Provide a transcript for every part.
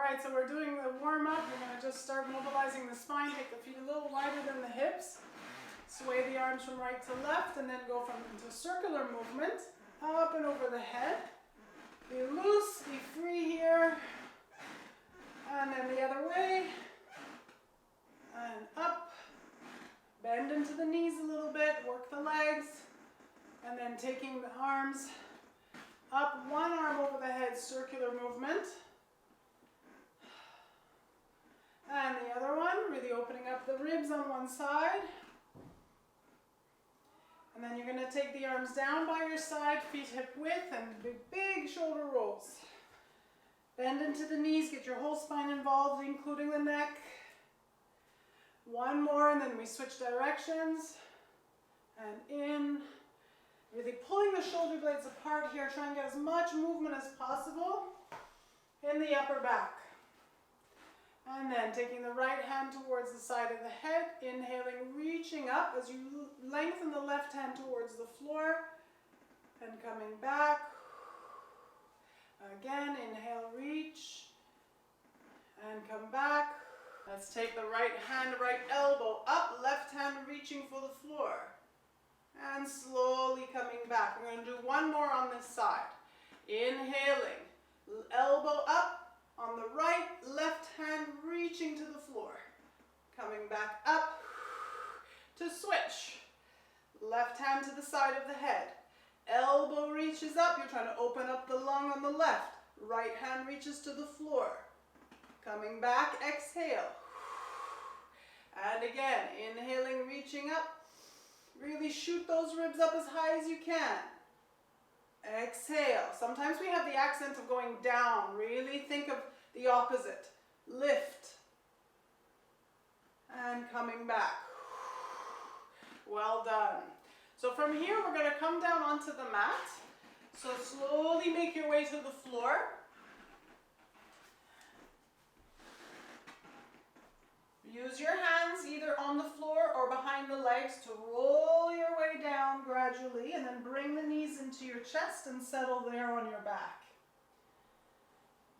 right, so we're doing the warm-up. You're going to just start mobilizing the spine, take the feet a little wider than the hips, sway the arms from right to left, and then go from into circular movement, up and over the head. Be loose, be free here, and then the other way, and up. Bend into the knees a little bit, work the legs, and then taking the arms up, one arm over the head, circular movement. And the other one, really opening up the ribs on one side. And then you're going to take the arms down by your side, feet hip width, and big shoulder rolls. Bend into the knees, get your whole spine involved, including the neck. One more, and then we switch directions. And in. Really pulling the shoulder blades apart here, try and get as much movement as possible in the upper back. And then taking the right hand towards the side of the head, inhaling, reaching up as you lengthen the left hand towards the floor, and coming back. Again, inhale, reach, and come back. Let's take the right hand, right elbow up, left hand reaching for the floor. And slowly coming back. We're going to do one more on this side. Inhaling, elbow up on the right, left hand reaching to the floor. Coming back up to switch. Left hand to the side of the head. Elbow reaches up. You're trying to open up the lung on the left. Right hand reaches to the floor. Coming back, exhale. And again, inhaling, reaching up. Really shoot those ribs up as high as you can. Exhale. Sometimes we have the accent of going down. Really think of the opposite. Lift. And coming back. Well done. So from here, we're going to come down onto the mat. So slowly make your way to the floor. Use your hands either on the floor or behind the legs to roll your way down gradually, and then bring the knees into your chest and settle there on your back.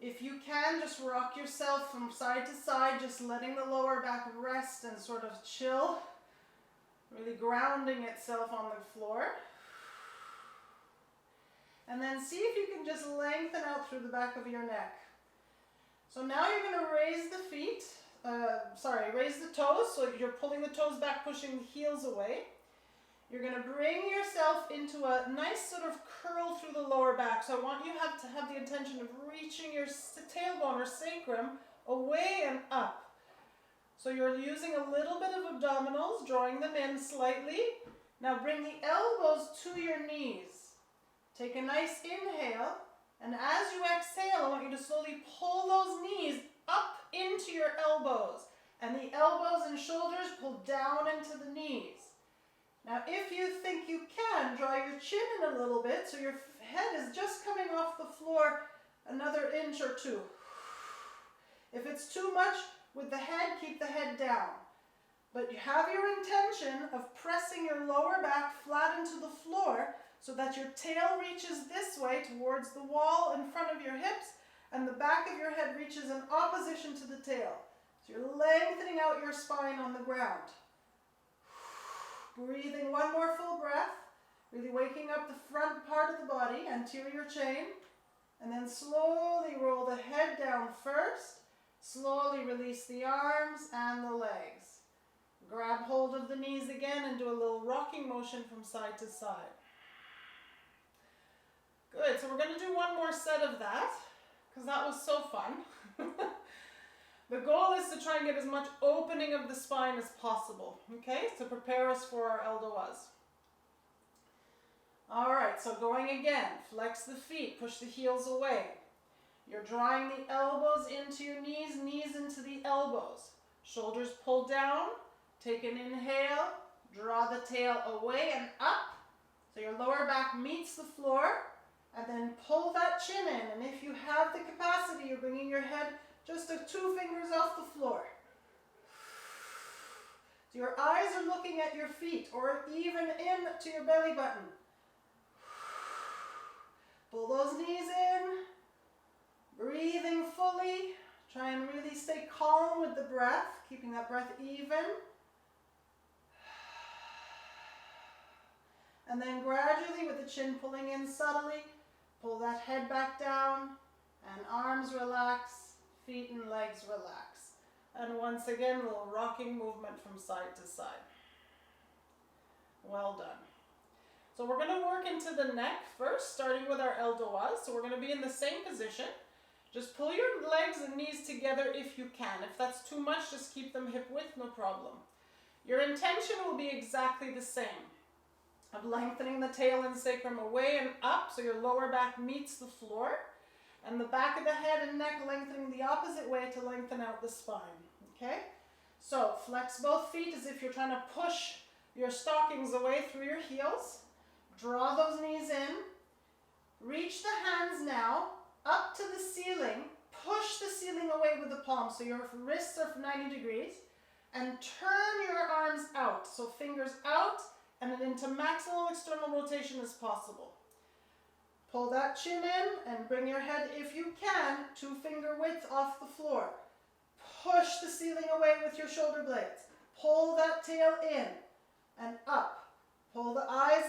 If you can, just rock yourself from side to side, just letting the lower back rest and sort of chill, really grounding itself on the floor. And then see if you can just lengthen out through the back of your neck. So now you're going to raise the feet. Raise the toes, so you're pulling the toes back, pushing the heels away. You're going to bring yourself into a nice sort of curl through the lower back. So I want you to have the intention of reaching your tailbone or sacrum away and up. So you're using a little bit of abdominals, drawing them in slightly. Now bring the elbows to your knees. Take a nice inhale, and as you exhale, I want you to slowly pull those knees up into your elbows, and the elbows and shoulders pull down into the knees. Now if you think you can, draw your chin in a little bit so your head is just coming off the floor another inch or two. If it's too much with the head, keep the head down. But you have your intention of pressing your lower back flat into the floor so that your tail reaches this way towards the wall in front of your hips, and the back of your head reaches in opposition to the tail. So you're lengthening out your spine on the ground. Breathing one more full breath, really waking up the front part of the body, anterior chain, and then slowly roll the head down first. Slowly release the arms and the legs. Grab hold of the knees again and do a little rocking motion from side to side. Good, so we're going to do one more set of that, because that was so fun. The goal is to try and get as much opening of the spine as possible, okay, to prepare us for our ELDOAs. All right, so going again, flex the feet, push the heels away. You're drawing the elbows into your knees, knees into the elbows. Shoulders pull down, take an inhale, draw the tail away and up, so your lower back meets the floor. And then pull that chin in, and if you have the capacity, you're bringing your head just 2 fingers off the floor. So your eyes are looking at your feet, or even in to your belly button. Pull those knees in, breathing fully, Try and really stay calm with the breath, keeping that breath even. And then gradually, with the chin pulling in subtly, pull that head back down, and arms relax, feet and legs relax. And once again, a little rocking movement from side to side. Well done. So we're going to work into the neck first, starting with our ELDOA. So we're going to be in the same position. Just pull your legs and knees together if you can. If that's too much, just keep them hip width, no problem. Your intention will be exactly the same, of lengthening the tail and sacrum away and up so your lower back meets the floor, and the back of the head and neck lengthening the opposite way to lengthen out the spine. Okay? So flex both feet as if you're trying to push your stockings away through your heels. Draw those knees in. Reach the hands now up to the ceiling. Push the ceiling away with the palms so your wrists are 90 degrees. And turn your arms out. So fingers out and then into maximal external rotation as possible. Pull that chin in and bring your head, if you can, 2 finger width off the floor. Push the ceiling away with your shoulder blades. Pull that tail in and up. Pull the eyes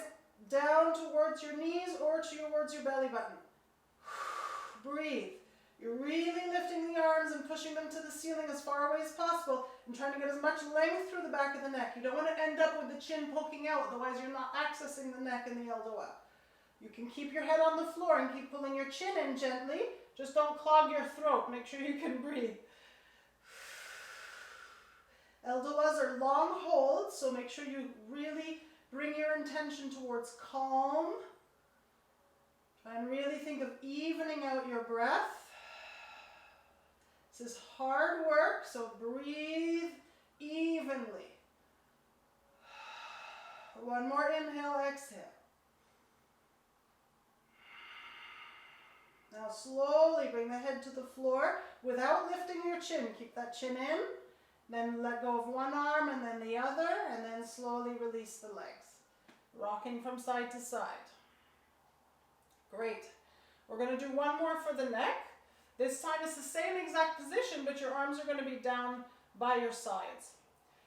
down towards your knees or towards your belly button. Breathe. You're really lifting the arms and pushing them to the ceiling as far away as possible and trying to get as much length through the back of the neck. You don't want to end up with the chin poking out, otherwise you're not accessing the neck in the ELDOA. You can keep your head on the floor and keep pulling your chin in gently. Just don't clog your throat. Make sure you can breathe. ELDOAs are long holds, so make sure you really bring your intention towards calm. Try and really think of evening out your breath. This is hard work, so breathe evenly. One more inhale, exhale. Now slowly bring the head to the floor without lifting your chin. Keep that chin in, then let go of one arm and then the other, and then slowly release the legs. Rocking from side to side. Great. We're going to do one more for the neck. This time it's the same exact position, but your arms are going to be down by your sides.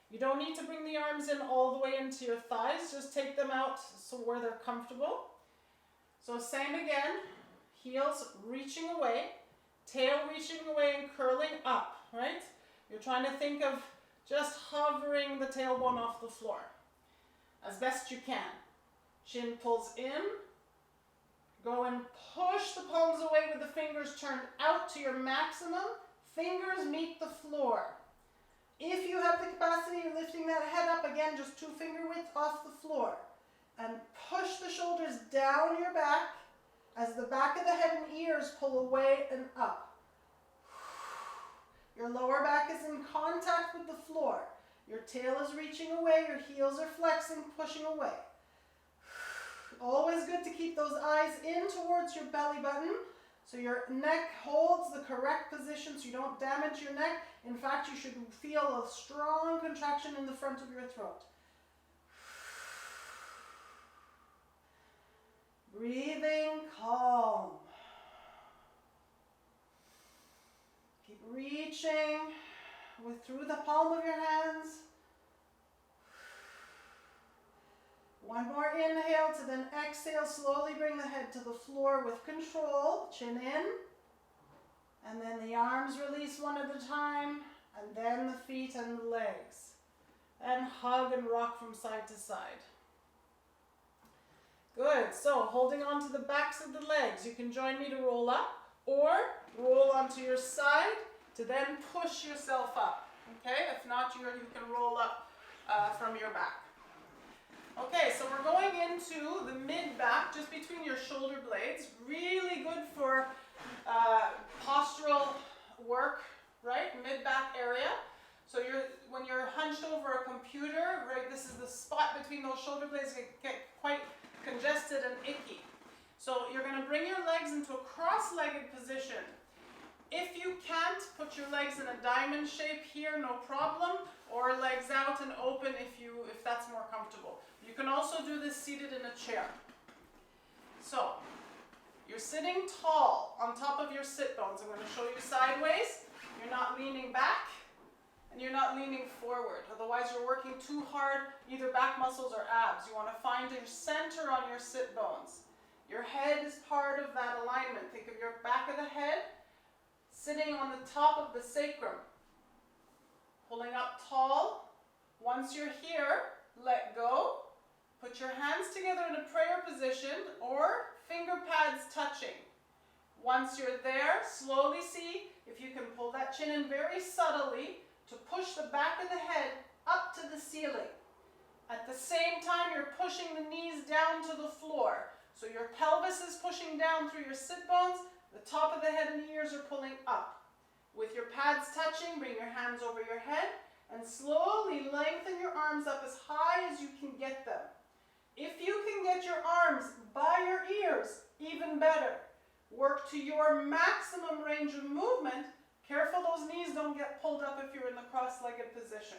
You don't need to bring the arms in all the way into your thighs. Just take them out so where they're comfortable. So same again. Heels reaching away, tail reaching away and curling up, right? You're trying to think of just hovering the tailbone off the floor as best you can. Chin pulls in. Go and push the palms away with the fingers turned out to your maximum. Fingers meet the floor. If you have the capacity of lifting that head up, again, just 2 finger width off the floor. And push the shoulders down your back as the back of the head and ears pull away and up. Your lower back is in contact with the floor. Your tail is reaching away, your heels are flexing, pushing away. Always good to keep those eyes in towards your belly button so your neck holds the correct position so you don't damage your neck. In fact, you should feel a strong contraction in the front of your throat. Breathing calm. Keep reaching through the palm of your hands. One more inhale to then exhale. Slowly bring the head to the floor with control. Chin in. And then the arms release one at a time. And then the feet and the legs. And hug and rock from side to side. Good. So holding on to the backs of the legs. You can join me to roll up or roll onto your side to then push yourself up. Okay? If not, you can roll up from your back. Okay, so we're going into the mid-back, just between your shoulder blades. Really good for postural work, right? Mid-back area. So when you're hunched over a computer, right, this is the spot between those shoulder blades that get quite congested and icky. So you're going to bring your legs into a cross-legged position. If you can't, put your legs in a diamond shape here, no problem, or legs out and open if that's more comfortable. You can also do this seated in a chair. So, you're sitting tall on top of your sit bones. I'm going to show you sideways. You're not leaning back and you're not leaning forward. Otherwise you're working too hard, either back muscles or abs. You want to find your center on your sit bones. Your head is part of that alignment. Think of your back of the head sitting on the top of the sacrum. Pulling up tall. Once you're here, let go. Put your hands together in a prayer position or finger pads touching. Once you're there, slowly see if you can pull that chin in very subtly to push the back of the head up to the ceiling. At the same time, you're pushing the knees down to the floor. So your pelvis is pushing down through your sit bones, the top of the head and the ears are pulling up. With your pads touching, bring your hands over your head and slowly lengthen your arms up as high as you can get them. If you can get your arms by your ears, even better. Work to your maximum range of movement. Careful those knees don't get pulled up if you're in the cross-legged position.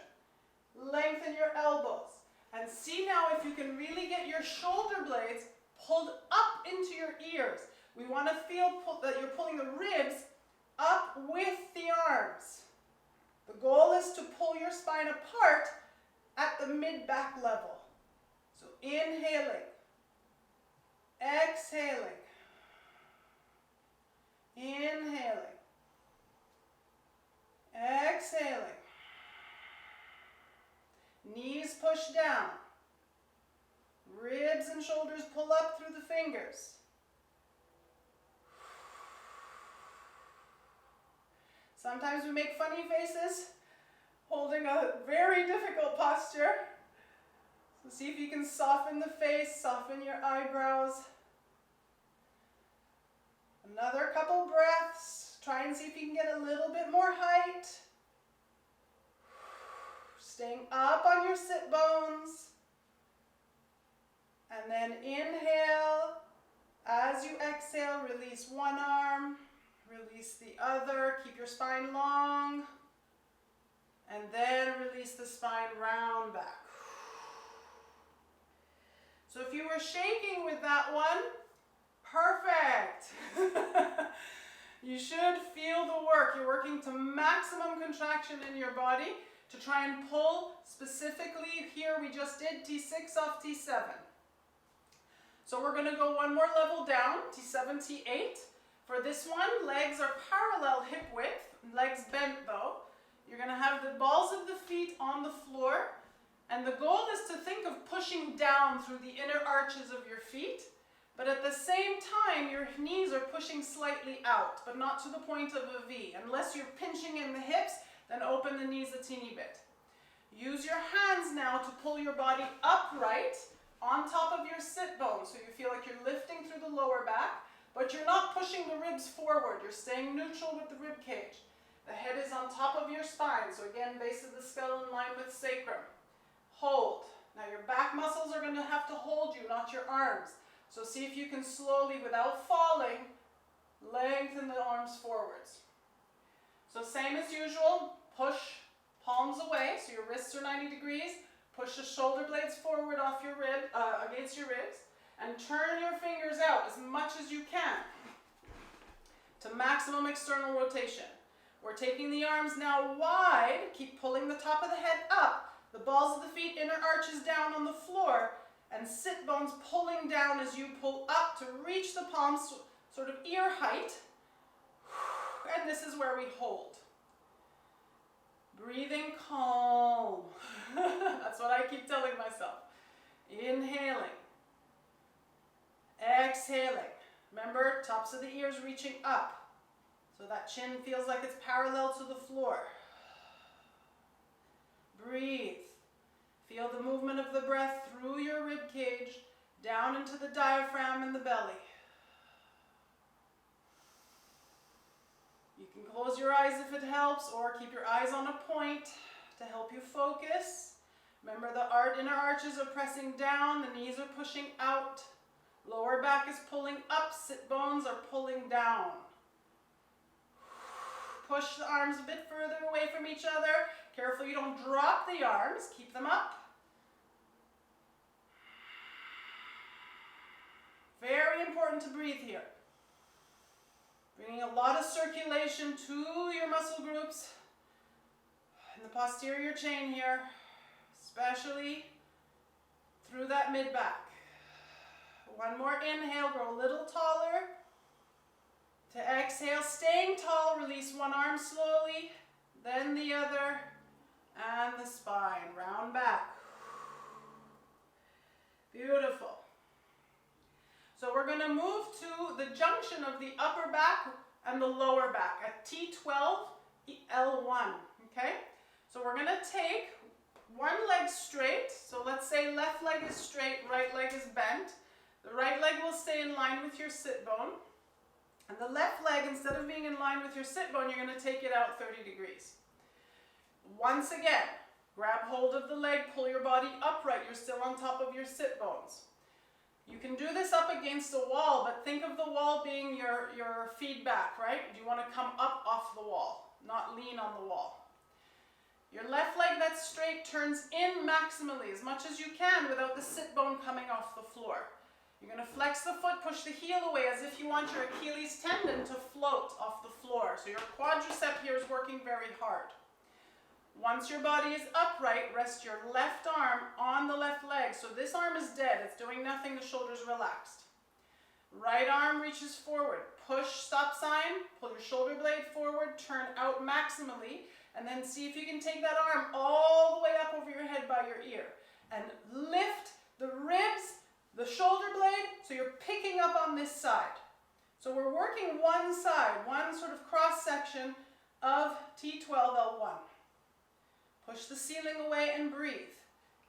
Lengthen your elbows. And see now if you can really get your shoulder blades pulled up into your ears. We want to feel that you're pulling the ribs up with the arms. The goal is to pull your spine apart at the mid-back level. So inhaling, exhaling, inhaling, exhaling. Knees push down. Ribs and shoulders pull up through the fingers. Sometimes we make funny faces, holding a very difficult posture. So see if you can soften the face, soften your eyebrows. Another couple breaths. Try and see if you can get a little bit more height. Staying up on your sit bones. And then inhale. As you exhale, release one arm. Release the other. Keep your spine long. And then release the spine round back. So if you were shaking with that one, perfect. You should feel the work. You're working to maximum contraction in your body to try and pull specifically here we just did T6 off T7. So we're going to go one more level down, T7, T8. For this one, legs are parallel hip width, legs bent though. You're going to have the balls of the feet on the floor, and the goal is to think of pushing down through the inner arches of your feet, but at the same time, your knees are pushing slightly out, but not to the point of a V. Unless you're pinching in the hips, then open the knees a teeny bit. Use your hands now to pull your body upright on top of your sit bones, so you feel like you're lifting through the lower back, but you're not pushing the ribs forward. You're staying neutral with the rib cage. The head is on top of your spine, so again, base of the skull in line with sacrum. Hold. Now your back muscles are going to have to hold you, not your arms. So see if you can slowly, without falling, lengthen the arms forwards. So same as usual, push palms away, so your wrists are 90 degrees. Push the shoulder blades forward off your against your ribs, and turn your fingers out as much as you can to maximum external rotation. We're taking the arms now wide, keep pulling the top of the head up, the balls of the feet, inner arches down on the floor, and sit bones pulling down as you pull up to reach the palms sort of ear height, and this is where we hold. Breathing calm. That's what I keep telling myself. Inhaling. Exhaling. Remember, tops of the ears reaching up. So that chin feels like it's parallel to the floor. Breathe. Feel the movement of the breath through your rib cage, down into the diaphragm and the belly. You can close your eyes if it helps, or keep your eyes on a point to help you focus. Remember, the inner arches are pressing down, the knees are pushing out, lower back is pulling up, sit bones are pulling down. Push the arms a bit further away from each other. Careful you don't drop the arms, keep them up. Very important to breathe here. Bringing a a lot of circulation to your muscle groups in the posterior chain here, especially through that mid-back. One more inhale, grow a little taller. To exhale, staying tall, release one arm slowly, then the other, and the spine, round back. Beautiful. So we're going to move to the junction of the upper back and the lower back at T12, L1, okay? So we're going to take one leg straight. So let's say left leg is straight, right leg is bent. The right leg will stay in line with your sit bone. And the left leg, instead of being in line with your sit bone, you're going to take it out 30 degrees. Once again, grab hold of the leg, pull your body upright. You're still on top of your sit bones. You can do this up against a wall, but think of the wall being your feedback, right? You want to come up off the wall, not lean on the wall. Your left leg that's straight turns in maximally, as much as you can, without the sit bone coming off the floor. You're going to flex the foot, push the heel away as if you want your Achilles tendon to float off the floor. So your quadricep here is working very hard. Once your body is upright, rest your left arm on the left leg. So this arm is dead. It's doing nothing. The shoulder's relaxed. Right arm reaches forward. Push, stop sign. Pull your shoulder blade forward. Turn out maximally. And then see if you can take that arm all the way up over your head by your ear. And lift the ribs, the shoulder blade, so you're picking up on this side. So we're working one side, one sort of cross section of T12L1. Push the ceiling away and breathe.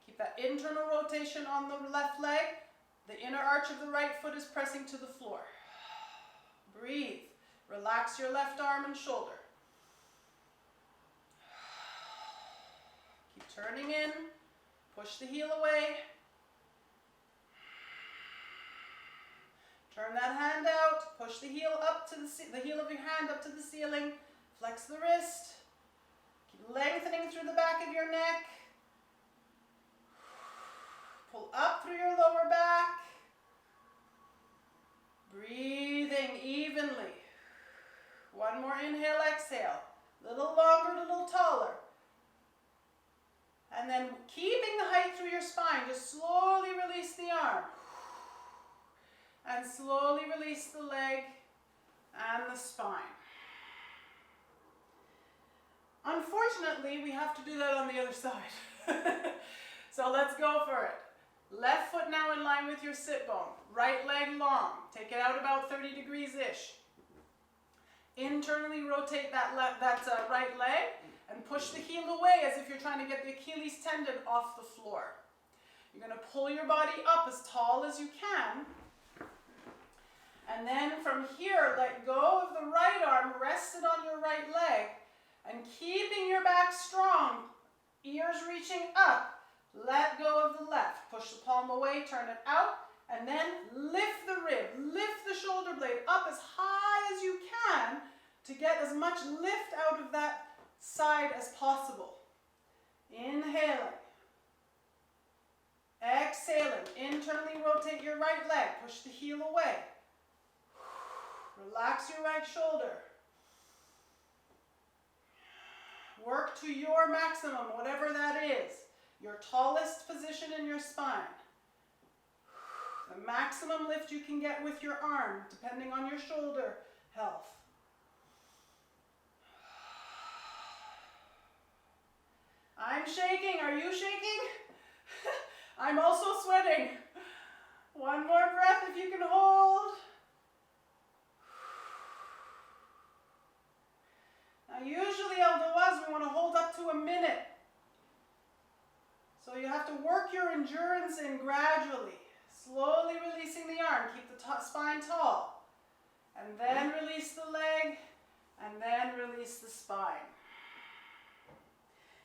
Keep that internal rotation on the left leg. The inner arch of the right foot is pressing to the floor. Breathe. Relax your left arm and shoulder. Keep turning in. Push the heel away. Turn that hand out. Push the heel up to the heel of your hand up to the ceiling. Flex the wrist. Keep lengthening through the back of your neck. Pull up through your lower back. Breathing evenly. One more inhale, exhale. Little longer, little taller. And then keeping the height through your spine, just slowly release the arm. And slowly release the leg and the spine. Unfortunately, we have to do that on the other side. So let's go for it. Left foot now in line with your sit bone. Right leg long. Take it out about 30 degrees-ish. Internally rotate that right leg and push the heel away as if you're trying to get the Achilles tendon off the floor. You're going to pull your body up as tall as you can. And then from here, let go of the right arm, rest it on your right leg, and keeping your back strong, ears reaching up, let go of the left. Push the palm away, turn it out, and then lift the rib, lift the shoulder blade up as high as you can to get as much lift out of that side as possible. Inhaling. Exhaling. Internally rotate your right leg, push the heel away. Relax your right shoulder. Work to your maximum, whatever that is. Your tallest position in your spine. The maximum lift you can get with your arm, depending on your shoulder health. I'm shaking. Are you shaking? I'm also sweating. One more breath if you can hold. Now usually ELDOAs we want to hold up to a minute. So you have to work your endurance in gradually. Slowly releasing the arm. Keep the spine tall. And then release the leg. And then release the spine.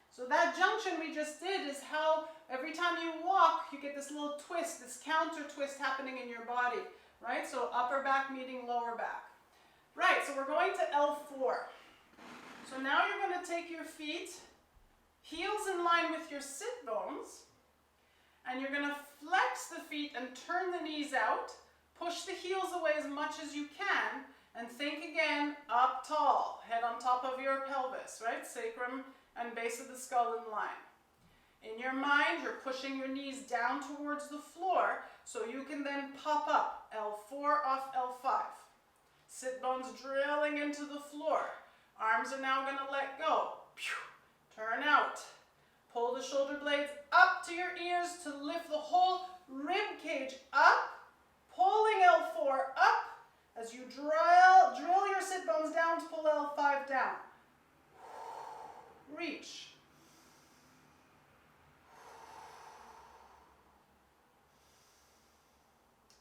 So that junction we just did is how every time you walk, you get this little twist, this counter twist happening in your body, right? So upper back meeting lower back. Right, so we're going to L4. So now you're going to take your feet, heels in line with your sit bones, and you're going to flex the feet and turn the knees out, push the heels away as much as you can, And think again, up tall, head on top of your pelvis, right? Sacrum and base of the skull in line. In your mind, you're pushing your knees down towards the floor so you can then pop up, L4 off L5. Sit bones drilling into the floor. Arms are now going to let go. Turn out. Pull the shoulder blades up to your ears to lift the whole rib cage up, pulling L4 up as you drill your sit bones down to pull L5 down. Reach.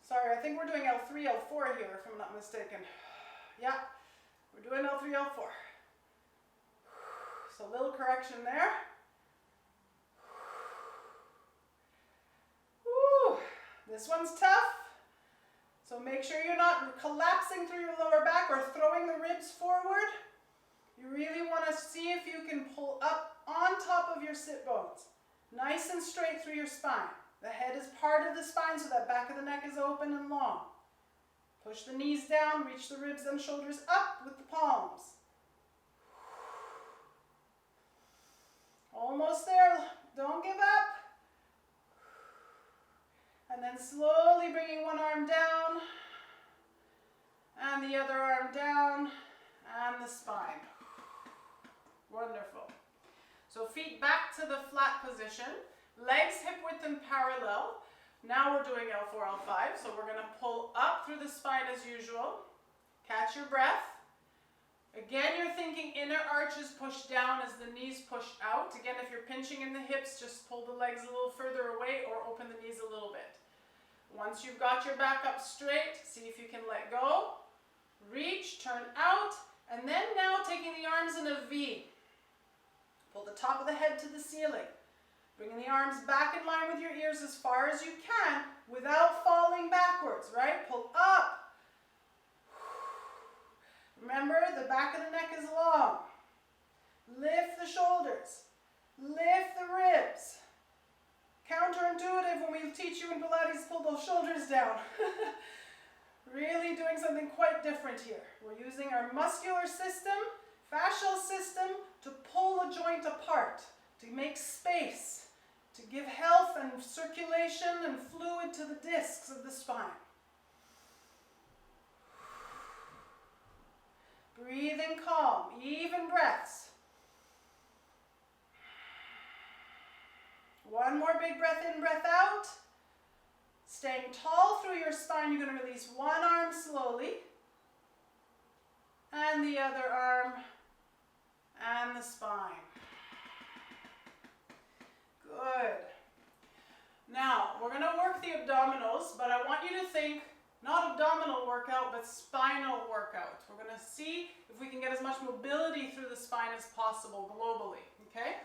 Sorry, I think we're doing L3, L4 here, if I'm not mistaken. Yeah, we're doing L3, L4. So a little correction there. Woo. This one's tough. So make sure you're not collapsing through your lower back or throwing the ribs forward. You really want to see if you can pull up on top of your sit bones. Nice and straight through your spine. The head is part of the spine so that back of the neck is open and long. Push the knees down, reach the ribs and shoulders up with the palms. Almost there. Don't give up. And then slowly bringing one arm down and the other arm down and the spine. Wonderful. So feet back to the flat position. Legs hip width and parallel. Now we're doing L4, L5. So we're going to pull up through the spine as usual. Catch your breath. Again, you're thinking inner arches push down as the knees push out. Again, if you're pinching in the hips, just pull the legs a little further away or open the knees a little bit. Once you've got your back up straight, see if you can let go. Reach, turn out, and then now taking the arms in a V. Pull the top of the head to the ceiling. Bringing the arms back in line with your ears as far as you can without falling backwards, right? Pull up. Remember, the back of the neck is long. Lift the shoulders. Lift the ribs. Counterintuitive when we teach you in Pilates, pull those shoulders down. Really doing something quite different here. We're using our muscular system, fascial system, to pull a joint apart, to make space, to give health and circulation and fluid to the discs of the spine. Breathing calm, even breaths. One more big breath in, breath out. Staying tall through your spine, you're going to release one arm slowly. And the other arm. And the spine. Good. Now, we're going to work the abdominals, but I want you to think not abdominal workout, but spinal workout. We're going to see if we can get as much mobility through the spine as possible globally, okay?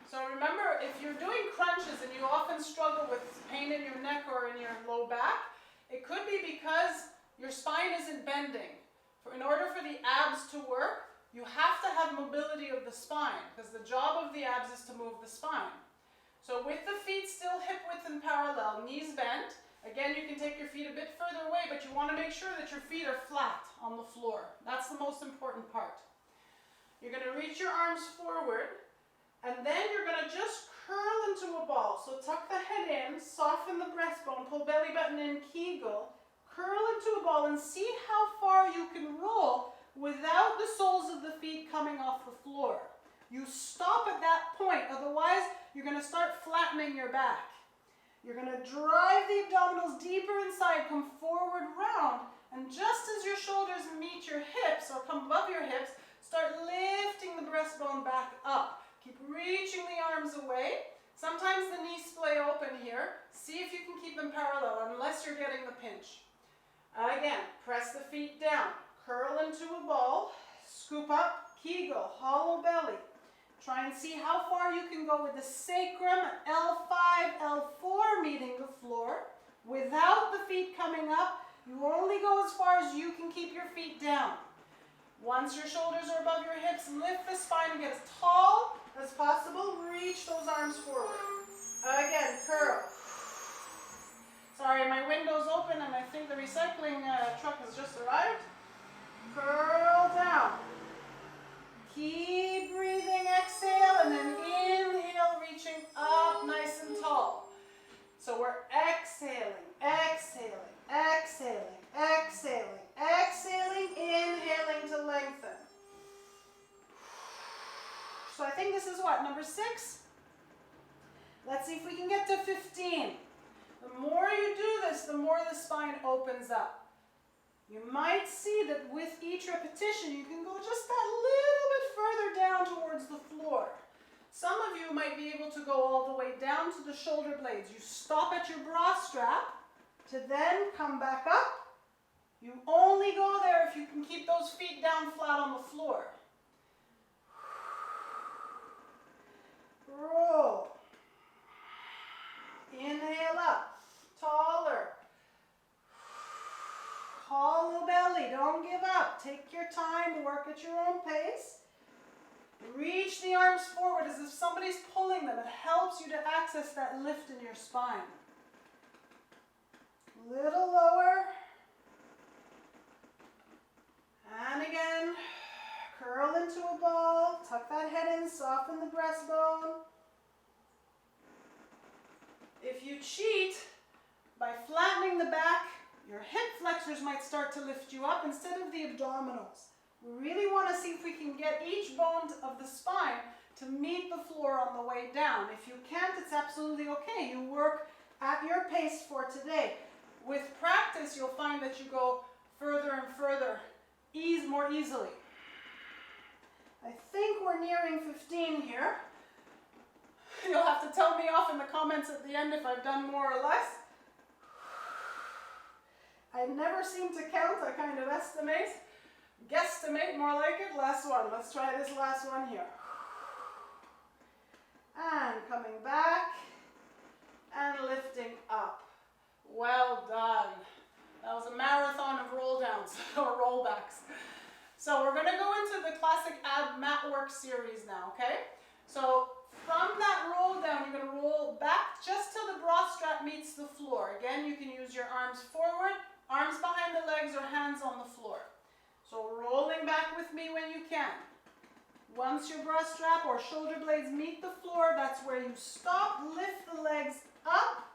So remember, if you're doing crunches and you often struggle with pain in your neck or in your low back, it could be because your spine isn't bending. In order for the abs to work, you have to have mobility of the spine, because the job of the abs is to move the spine. So with the feet still hip width and parallel, knees bent. Again, you can take your feet a bit further away, but you want to make sure that your feet are flat on the floor. That's the most important part. You're going to reach your arms forward, and then you're going to just curl into a ball. So tuck the head in, soften the breastbone, pull belly button in, Kegel, curl into a ball, and see how far you can roll without the soles of the feet coming off the floor. You stop at that point, otherwise you're going to start flattening your back. You're going to drive the abdominals deeper inside, come forward round, and just as your shoulders meet your hips or come above your hips, start lifting the breastbone back up. Keep reaching the arms away. Sometimes the knees splay open here. See if you can keep them parallel, unless you're getting the pinch. Again, press the feet down, curl into a ball, scoop up, Kegel, hollow belly. Try and see how far you can go with the sacrum, L5, L4 meeting the floor. Without the feet coming up, you only go as far as you can keep your feet down. Once your shoulders are above your hips, lift the spine and get as tall as possible. Reach those arms forward. Again, curl. Sorry, my window's open and I think the recycling truck has just arrived. Curl down. Keep breathing, exhale, and then inhale, reaching up nice and tall. So we're exhaling, exhaling, exhaling, exhaling, exhaling, inhaling to lengthen. So I think this is what, number 6? Let's see if we can get to 15. The more you do this, the more the spine opens up. You might see that with each repetition, you can go just that little bit further down towards the floor. Some of you might be able to go all the way down to the shoulder blades. You stop at your bra strap to then come back up. You only go there if you can keep those feet down flat on the floor. Roll. Inhale up. Taller. Hollow belly, don't give up. Take your time, work at your own pace. Reach the arms forward as if somebody's pulling them. It helps you to access that lift in your spine. Little lower. And again, curl into a ball. Tuck that head in, soften the breastbone. If you cheat by flattening the back, your hip flexors might start to lift you up instead of the abdominals. We really want to see if we can get each bone of the spine to meet the floor on the way down. If you can't, it's absolutely okay. You work at your pace for today. With practice, you'll find that you go further and further, more easily. I think we're nearing 15 here. You'll have to tell me off in the comments at the end if I've done more or less. I never seem to count, I kind of estimate. Guesstimate, more like it. Last one. Let's try this last one here. And coming back and lifting up. Well done. That was a marathon of roll downs or roll backs. So we're going to go into the classic ab mat work series now, okay? So from that roll down, you're going to roll back just till the bra strap meets the floor. Again, you can use your arms forward, arms behind the legs, or hands on the floor. So rolling back with me when you can. Once your bra strap or shoulder blades meet the floor, that's where you stop, lift the legs up,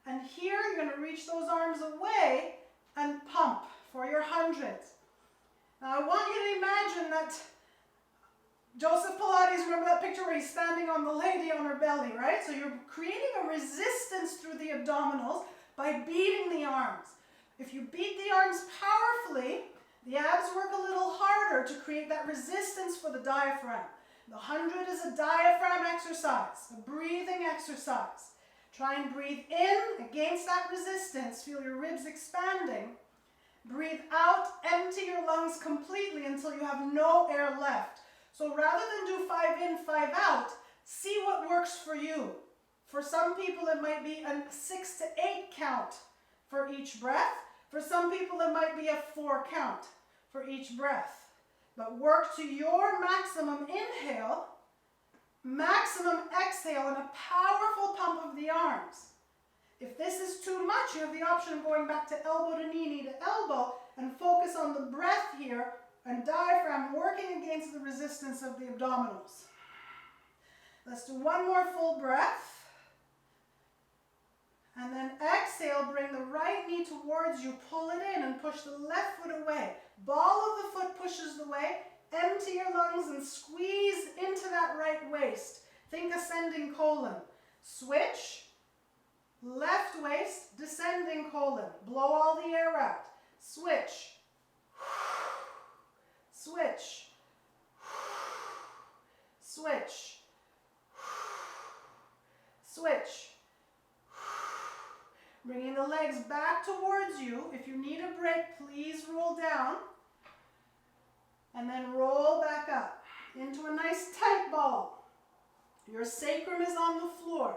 and here you're going to reach those arms away and pump for your hundreds. Now I want you to imagine that Joseph Pilates, remember that picture where he's standing on the lady on her belly, right? So you're creating a resistance through the abdominals by beating the arms. If you beat the arms powerfully, the abs work a little harder to create that resistance for the diaphragm. The 100 is a diaphragm exercise, a breathing exercise. Try and breathe in against that resistance. Feel your ribs expanding. Breathe out, empty your lungs completely until you have no air left. So rather than do 5 in, 5 out, see what works for you. For some people it might be a 6 to 8 count for each breath. For some people it might be a 4 count for each breath. But work to your maximum inhale, maximum exhale, and a powerful pump of the arms. If this is too much, you have the option of going back to elbow to knee to elbow, and focus on the breath here and diaphragm working against the resistance of the abdominals. Let's do one more full breath. And then exhale, bring the right knee towards you, pull it in and push the left foot away. Ball of the foot pushes the way, empty your lungs and squeeze into that right waist. Think ascending colon. Switch, left waist, descending colon. Blow all the air out. Switch, switch, switch, switch. Bringing the legs back towards you. If you need a break, please roll down. And then roll back up into a nice tight ball. Your sacrum is on the floor.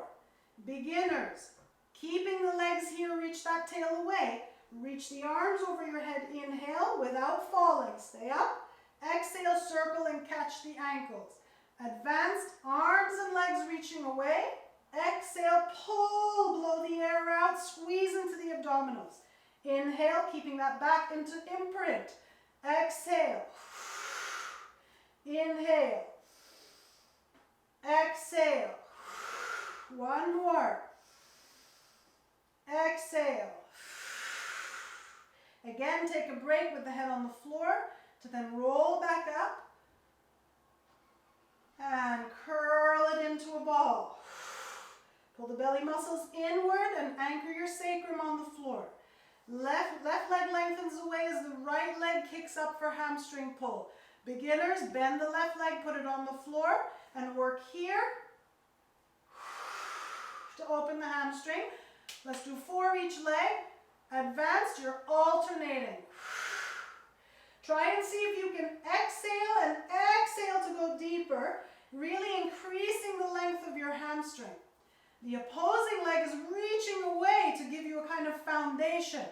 Beginners, keeping the legs here, reach that tail away. Reach the arms over your head, inhale without falling. Stay up. Exhale, circle and catch the ankles. Advanced arms and legs reaching away. Exhale, pull, blow the air out, squeeze into the abdominals. Inhale, keeping that back into imprint. Exhale. Inhale. Exhale. One more. Exhale. Again, take a break with the head on the floor to then roll back up and curl it into a ball. Pull the belly muscles inward and anchor your sacrum on the floor. Left leg lengthens away as the right leg kicks up for hamstring pull. Beginners, bend the left leg, put it on the floor, and work here to open the hamstring. Let's do 4 each leg. Advanced, you're alternating. Try and see if you can exhale and exhale to go deeper, really increasing the length of your hamstring. The opposing leg is reaching away to give you a kind of foundation.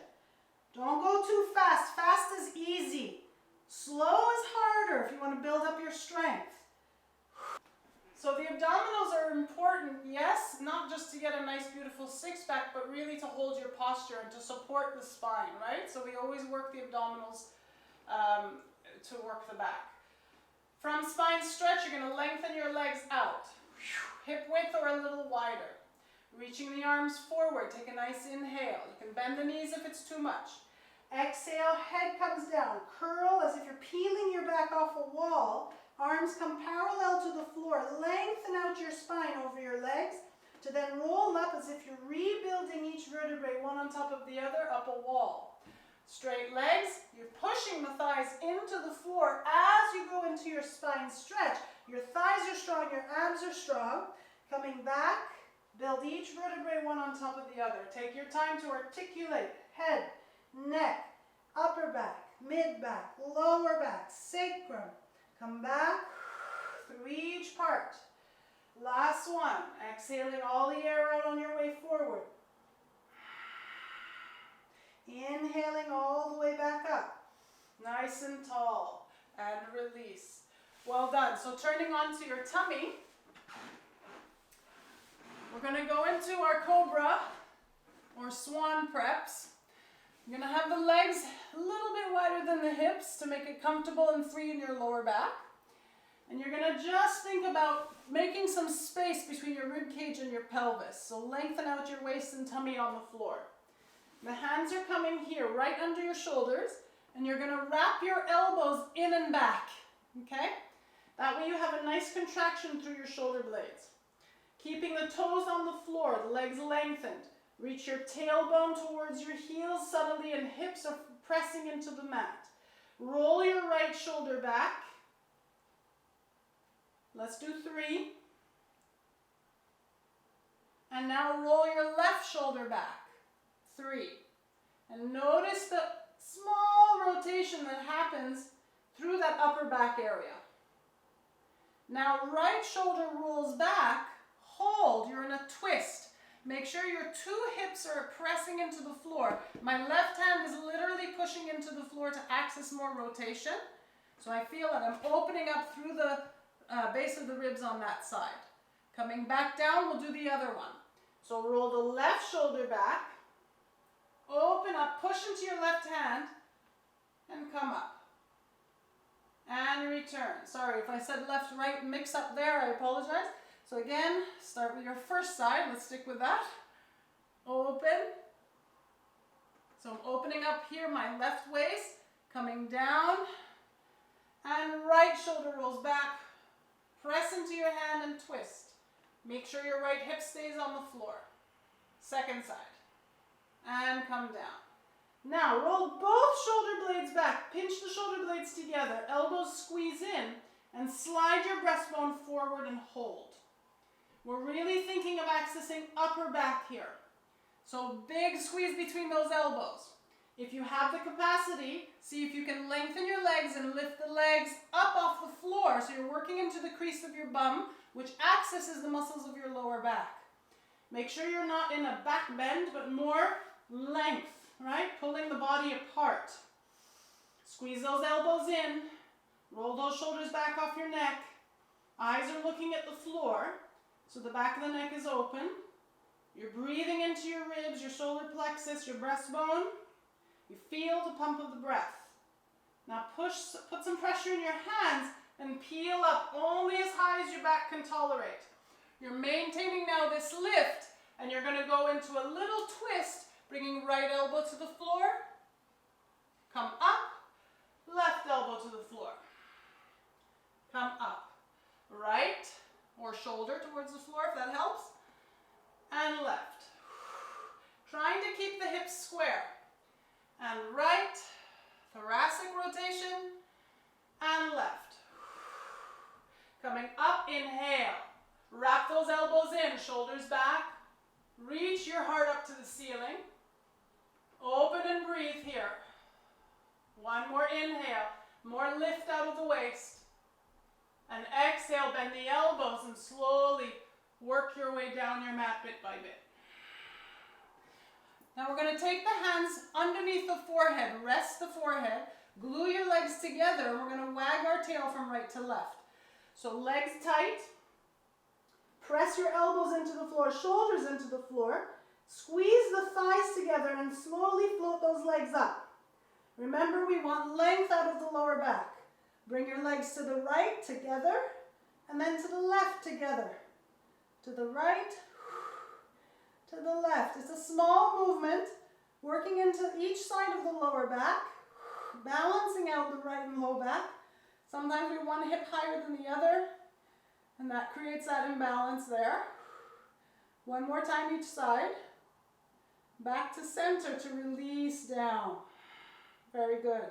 Don't go too fast. Fast is easy. Slow is harder if you want to build up your strength. So the abdominals are important, yes, not just to get a nice beautiful six-pack, but really to hold your posture and to support the spine, right? So we always work the abdominals to work the back. From spine stretch, you're going to lengthen your legs out. Hip width or a little wider. Reaching the arms forward, take a nice inhale. You can bend the knees if it's too much. Exhale, head comes down. Curl as if you're peeling your back off a wall. Arms come parallel to the floor. Lengthen out your spine over your legs to then roll up as if you're rebuilding each vertebrae one on top of the other up a wall. Straight legs, you're pushing the thighs into the floor as you go into your spine stretch. Your thighs are strong, your abs are strong. Coming back, build each vertebrae one on top of the other. Take your time to articulate head, neck, upper back, mid back, lower back, sacrum. Come back through each part. Last one. Exhaling all the air out on your way forward. Inhaling all the way back up. Nice and tall. And release. Well done. So turning onto your tummy, we're going to go into our cobra or swan preps. You're going to have the legs a little bit wider than the hips to make it comfortable and free in your lower back. And you're going to just think about making some space between your rib cage and your pelvis. So lengthen out your waist and tummy on the floor. The hands are coming here right under your shoulders, and you're going to wrap your elbows in and back. Okay? That way you have a nice contraction through your shoulder blades. Keeping the toes on the floor, the legs lengthened. Reach your tailbone towards your heels subtly and hips are pressing into the mat. Roll your right shoulder back. Let's do 3. And now roll your left shoulder back. 3. And notice the small rotation that happens through that upper back area. Now right shoulder rolls back. Hold. You're in a twist. Make sure your 2 hips are pressing into the floor. My left hand is literally pushing into the floor to access more rotation. So I feel that I'm opening up through the base of the ribs on that side. Coming back down, we'll do the other one. So roll the left shoulder back. Open up, push into your left hand, and come up. And return. Sorry, if I said left, right, mix up there, I apologize. So again, start with your first side. Let's stick with that. Open. So I'm opening up here, my left waist, coming down, and right shoulder rolls back. Press into your hand and twist. Make sure your right hip stays on the floor. Second side. And come down. Now roll both shoulder blades back. Pinch the shoulder blades together. Elbows squeeze in and slide your breastbone forward and hold. We're really thinking of accessing upper back here. So big squeeze between those elbows. If you have the capacity, see if you can lengthen your legs and lift the legs up off the floor so you're working into the crease of your bum, which accesses the muscles of your lower back. Make sure you're not in a back bend, but more length, right? Pulling the body apart. Squeeze those elbows in. Roll those shoulders back off your neck. Eyes are looking at the floor. So the back of the neck is open. You're breathing into your ribs, your solar plexus, your breastbone. You feel the pump of the breath. Now put some pressure in your hands and peel up only as high as your back can tolerate. You're maintaining now this lift, and you're going to go into a little twist, bringing right elbow to the floor. Come up, left elbow to the floor. Come up, right or shoulder towards the floor if that helps, and left. Trying to keep the hips square. And right, thoracic rotation, and left. Coming up, inhale. Wrap those elbows in, shoulders back. Reach your heart up to the ceiling. Open and breathe here. One more inhale, more lift out of the waist. And exhale, bend the elbows and slowly work your way down your mat bit by bit. Now we're going to take the hands underneath the forehead, rest the forehead, glue your legs together, and we're going to wag our tail from right to left. So legs tight, press your elbows into the floor, shoulders into the floor, squeeze the thighs together and slowly float those legs up. Remember, we want length out of the lower back. Bring your legs to the right together, and then to the left together. To the right, to the left. It's a small movement, working into each side of the lower back, balancing out the right and low back. Sometimes we want a hip higher than the other, and that creates that imbalance there. One more time each side. Back to center to release down. Very good.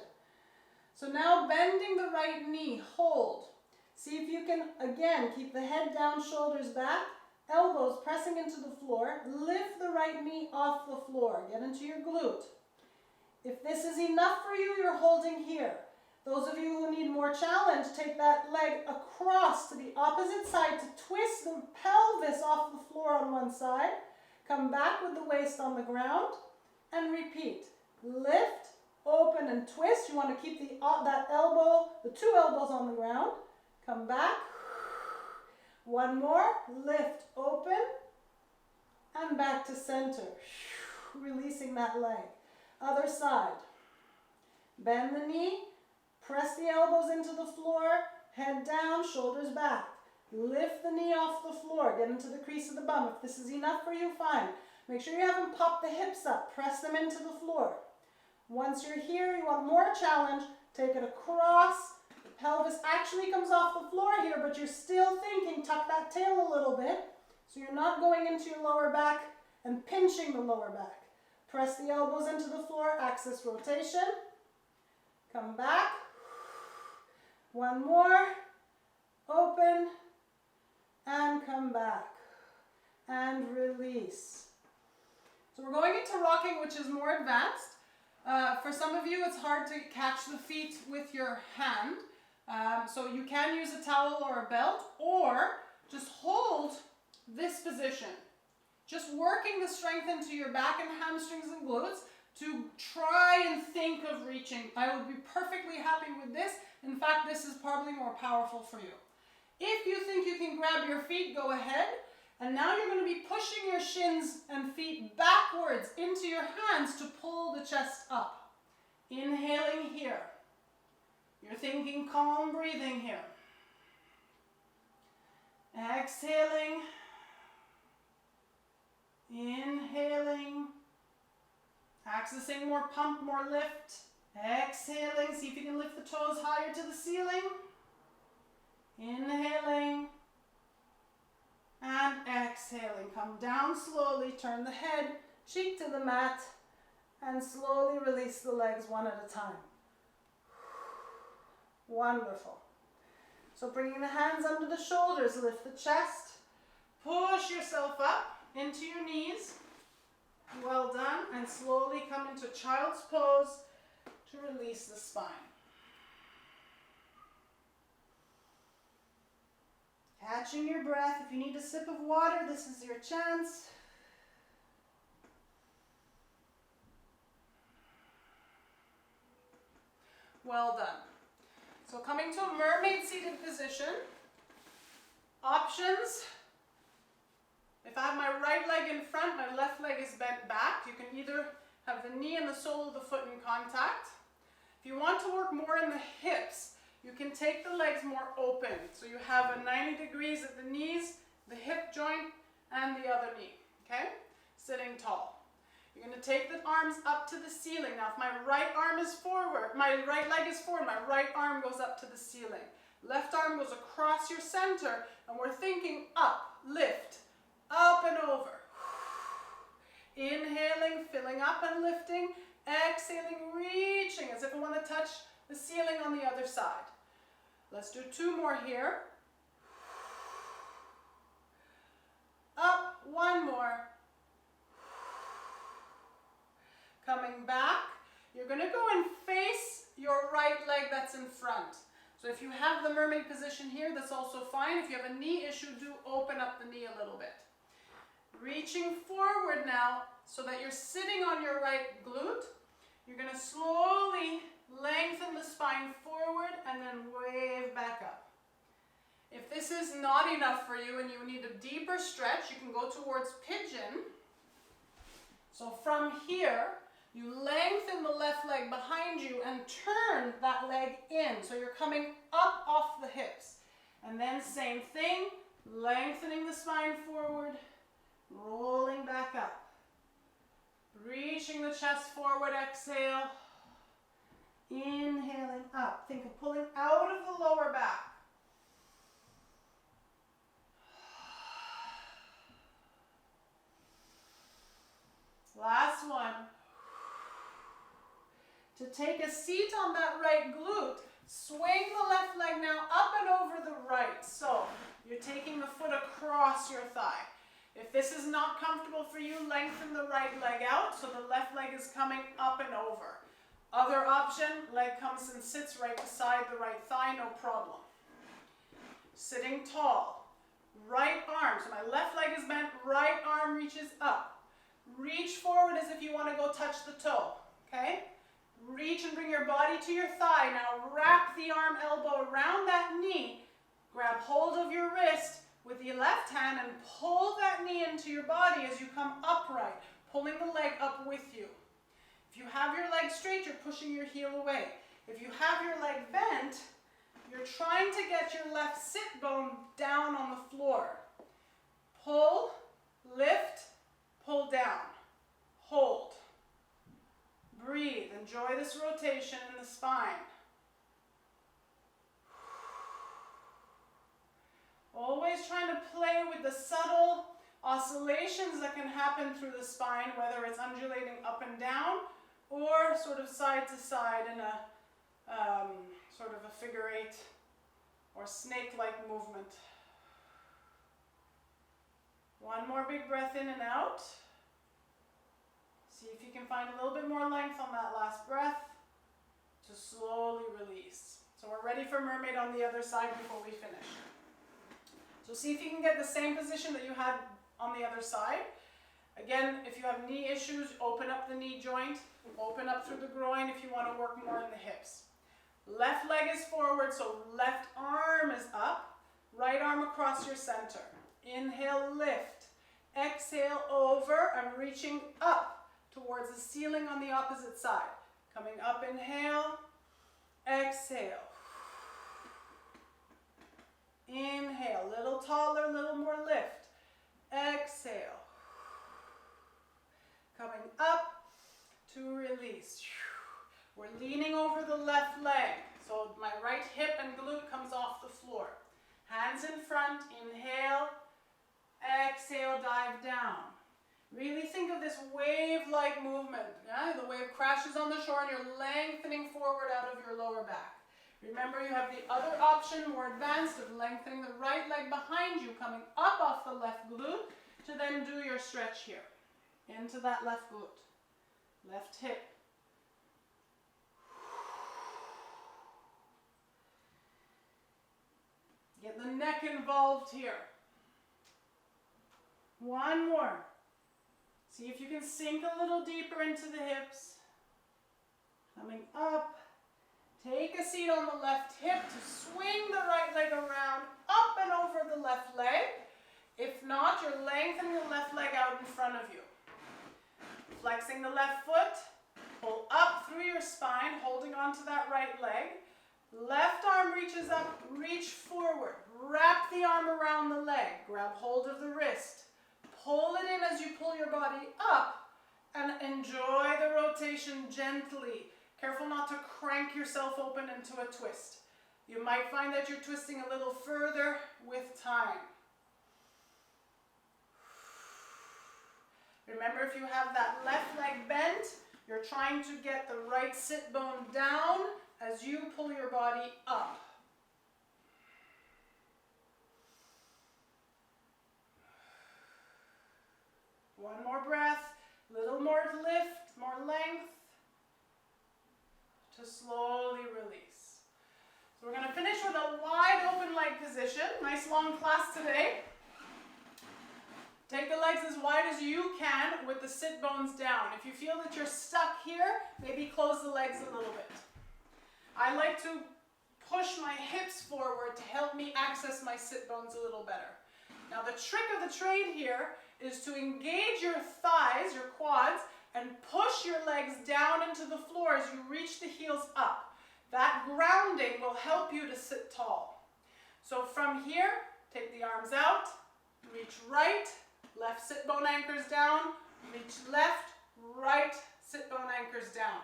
So now bending the right knee, hold. See if you can, again, keep the head down, shoulders back, elbows pressing into the floor. Lift the right knee off the floor. Get into your glute. If this is enough for you, you're holding here. Those of you who need more challenge, take that leg across to the opposite side to twist the pelvis off the floor on one side. Come back with the waist on the ground and repeat. Lift, open and twist. You want to keep the two elbows on the ground. Come back. One more. Lift, open, and back to center. Releasing that leg. Other side. Bend the knee. Press the elbows into the floor. Head down, shoulders back. Lift the knee off the floor. Get into the crease of the bum. If this is enough for you, fine. Make sure you haven't popped the hips up. Press them into the floor. Once you're here, you want more challenge, take it across. The pelvis actually comes off the floor here, but you're still thinking, tuck that tail a little bit, so you're not going into your lower back and pinching the lower back. Press the elbows into the floor, axis rotation. Come back. One more. Open. And come back. And release. So we're going into rocking, which is more advanced. For some of you, it's hard to catch the feet with your hand. So you can use a towel or a belt, or just hold this position. Just working the strength into your back and hamstrings and glutes to try and think of reaching. I would be perfectly happy with this. In fact, this is probably more powerful for you. If you think you can grab your feet, go ahead. And now you're going to be pushing your shins and feet backwards into your hands to pull the chest up. Inhaling here. You're thinking calm breathing here. Exhaling. Inhaling. Accessing more pump, more lift. Exhaling. See if you can lift the toes higher to the ceiling. Inhaling. And exhaling. Come down slowly. Turn the head, cheek to the mat. And slowly release the legs one at a time. Wonderful. So bringing the hands under the shoulders, lift the chest. Push yourself up into your knees. Well done. And slowly come into child's pose to release the spine. Catching your breath. If you need a sip of water, this is your chance. Well done. So coming to a mermaid seated position. Options. If I have my right leg in front, my left leg is bent back. You can either have the knee and the sole of the foot in contact. If you want to work more in the hips, you can take the legs more open. So you have a 90 degrees at the knees, the hip joint, and the other knee, okay? Sitting tall. You're going to take the arms up to the ceiling. Now, if my right arm is forward, my right leg is forward, my right arm goes up to the ceiling. Left arm goes across your center, and we're thinking up, lift, up and over. Inhaling, filling up and lifting. Exhaling, reaching as if I want to touch the ceiling on the other side. Let's do 2 more here. Up, 1 more. Coming back. You're going to go and face your right leg that's in front. So if you have the mermaid position here, that's also fine. If you have a knee issue, do open up the knee a little bit. Reaching forward now so that you're sitting on your right glute. You're going to slowly lengthen the spine forward and then wave back up. If this is not enough for you and you need a deeper stretch, you can go towards pigeon. So from here, you lengthen the left leg behind you and turn that leg in. So you're coming up off the hips. And then same thing, lengthening the spine forward, rolling back up. Reaching the chest forward, exhale. Inhaling up. Think of pulling out of the lower back. Last one. To take a seat on that right glute, swing the left leg now up and over the right. So you're taking the foot across your thigh. If this is not comfortable for you, lengthen the right leg out so the left leg is coming up and over. Other option, leg comes and sits right beside the right thigh, no problem. Sitting tall. Right arm, so my left leg is bent, right arm reaches up. Reach forward as if you want to go touch the toe, okay? Reach and bring your body to your thigh. Now wrap the arm elbow around that knee. Grab hold of your wrist with the left hand and pull that knee into your body as you come upright, pulling the leg up with you. If you have your leg straight, you're pushing your heel away. If you have your leg bent, you're trying to get your left sit bone down on the floor. Pull, lift, pull down, hold. Breathe, enjoy this rotation in the spine. Always trying to play with the subtle oscillations that can happen through the spine, whether it's undulating up and down or sort of side to side in a sort of a figure 8 or snake-like movement. One more big breath in and out. See if you can find a little bit more length on that last breath to slowly release. So we're ready for mermaid on the other side before we finish. So see if you can get the same position that you had on the other side. Again, if you have knee issues, open up the knee joint, open up through the groin if you want to work more in the hips. Left leg is forward, so left arm is up, right arm across your center. Inhale, lift. Exhale, over. I'm reaching up towards the ceiling on the opposite side. Coming up, inhale, exhale. Inhale, little taller, little more lift. Exhale. Coming up to release. We're leaning over the left leg. So my right hip and glute comes off the floor. Hands in front, inhale, exhale, dive down. Really think of this wave-like movement. Yeah? The wave crashes on the shore and you're lengthening forward out of your lower back. Remember, you have the other option, more advanced, of lengthening the right leg behind you, coming up off the left glute to then do your stretch here. Into that left glute. Left hip. Get the neck involved here. One more. See if you can sink a little deeper into the hips. Coming up. Take a seat on the left hip to swing the right leg around, up and over the left leg. If not, you're lengthening the left leg out in front of you. Flexing the left foot, Pull up through your spine, holding onto that right leg. Left arm reaches up, reach forward. Wrap the arm around the leg. Grab hold of the wrist. Pull it in as you pull your body up and enjoy the rotation gently. Careful not to crank yourself open into a twist. You might find that you're twisting a little further with time. Remember, if you have that left leg bent, you're trying to get the right sit bone down as you pull your body up. One more breath, little more lift, more length, to slowly release. So we're going to finish with a wide open leg position. Nice long class today. Take the legs as wide as you can with the sit bones down. If you feel that you're stuck here, maybe close the legs a little bit. I like to push my hips forward to help me access my sit bones a little better. Now the trick of the trade here is to engage your thighs, your quads, and push your legs down into the floor as you reach the heels up. That grounding will help you to sit tall. So from here, take the arms out, reach right, left sit bone anchors down, reach left, right sit bone anchors down.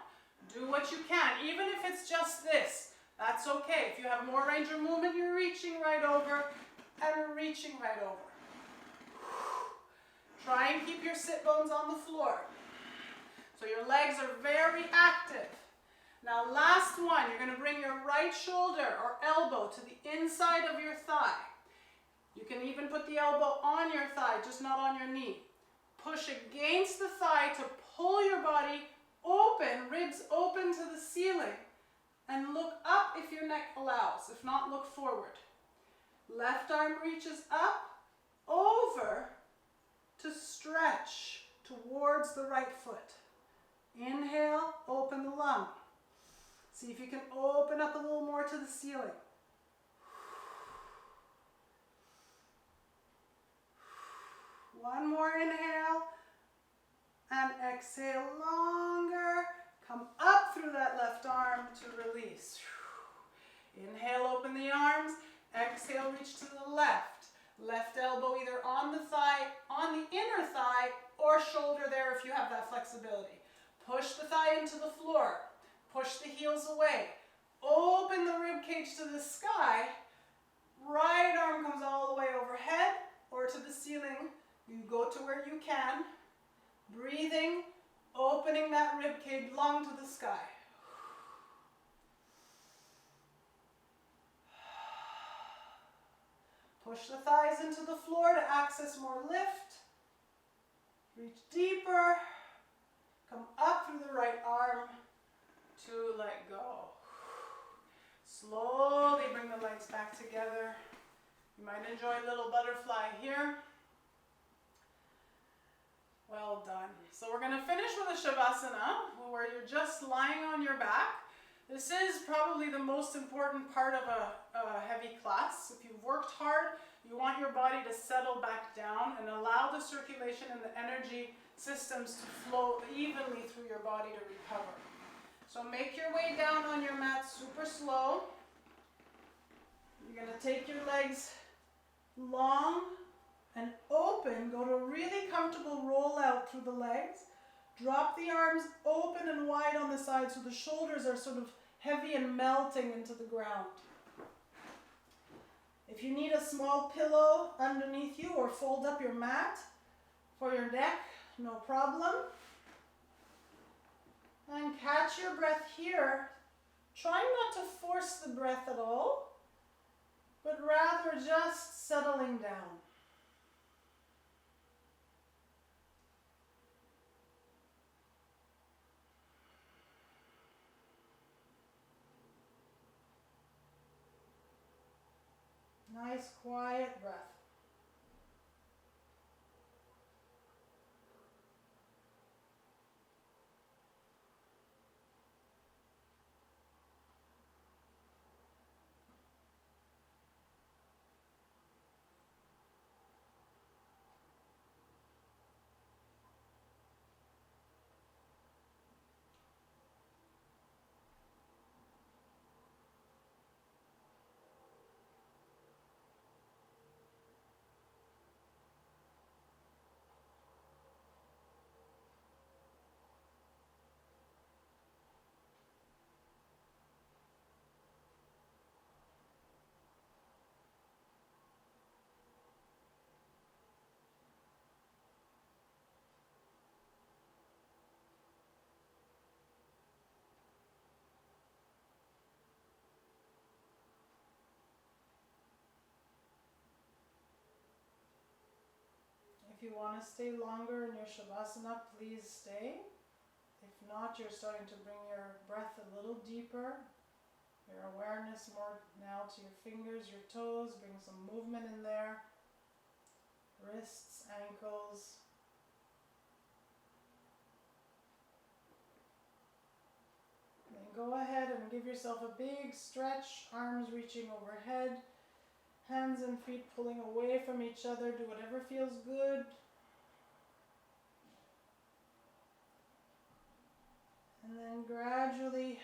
Do what you can, even if it's just this. That's okay. If you have more range of movement, you're reaching right over and reaching right over. Try and keep your sit bones on the floor. So your legs are very active. Now last one, you're going to bring your right shoulder or elbow to the inside of your thigh. You can even put the elbow on your thigh, just not on your knee. Push against the thigh to pull your body open, ribs open to the ceiling. And look up if your neck allows. If not, look forward. Left arm reaches up, over to stretch towards the right foot. Inhale, open the lung. See if you can open up a little more to the ceiling. One more inhale, and exhale longer. Come up through that left arm to release. Inhale, open the arms. Exhale, reach to the left. Left elbow either on the thigh, on the inner thigh, or shoulder there if you have that flexibility. Push the thigh into the floor. Push the heels away. Open the rib cage to the sky. Right arm comes all the way overhead or to the ceiling. You go to where you can. Breathing, opening that rib cage lung to the sky. Push the thighs into the floor to access more lift. Reach deeper. Come up through the right arm to let go. Slowly bring the legs back together. You might enjoy a little butterfly here. Well done. So we're going to finish with a Shavasana, where you're just lying on your back. This is probably the most important part of a heavy class. If you've worked hard, you want your body to settle back down and allow the circulation and the energy systems to flow evenly through your body to recover. So make your way down on your mat super slow. You're going to take your legs long and open. Go to a really comfortable roll out through the legs. Drop the arms open and wide on the side so the shoulders are sort of heavy and melting into the ground. If you need a small pillow underneath you or fold up your mat for your neck, no problem. And catch your breath here. Try not to force the breath at all, but rather just settling down. Nice quiet breath. you want to stay longer in your Shavasana, please stay. If not, you're starting to bring your breath a little deeper, your awareness more now to your fingers, your toes. Bring some movement in there. Wrists, ankles. Then go ahead and give yourself a big stretch, arms reaching overhead, hands and feet pulling away from each other. Do whatever feels good. And then gradually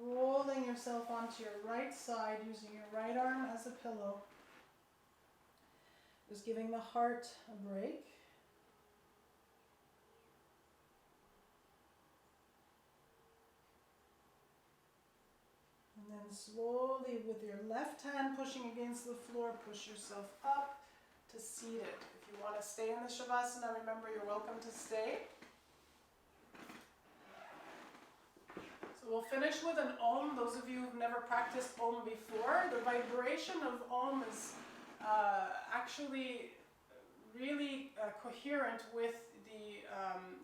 rolling yourself onto your right side using your right arm as a pillow. Just giving the heart a break. And then slowly with your left hand pushing against the floor, push yourself up to seated. If you want to stay in the Shavasana, remember you're welcome to stay. We'll finish with an Om. Those of you who've never practiced Om before, the vibration of Om is actually really coherent with the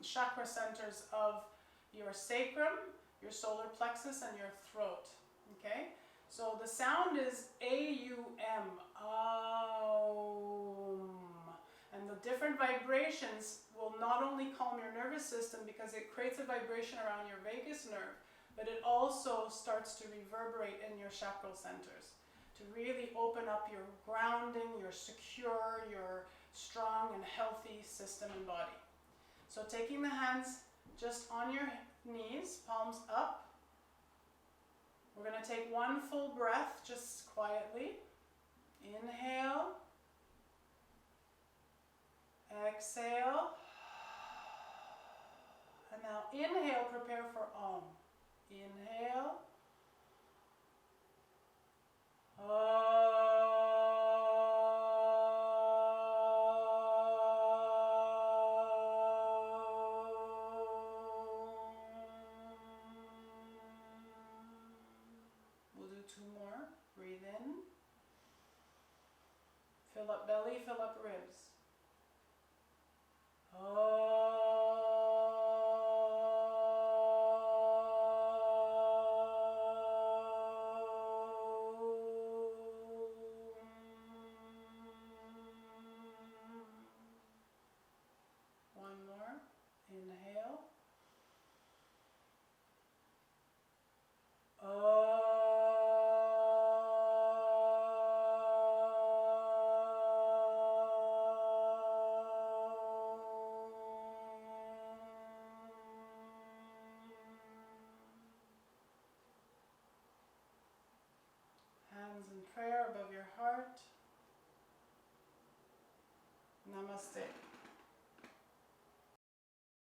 chakra centers of your sacrum, your solar plexus, and your throat. Okay? So the sound is A-U-M. Om. And the different vibrations will not only calm your nervous system because it creates a vibration around your vagus nerve, but it also starts to reverberate in your chakral centers to really open up your grounding, your secure, your strong and healthy system and body. So taking the hands just on your knees, palms up. We're going to take one full breath just quietly. Inhale. Exhale. And now inhale, prepare for Om. Inhale. We'll do two more. Breathe in. Fill up belly, fill up ribs. One more. Inhale. Hands in prayer above your heart. Namaste.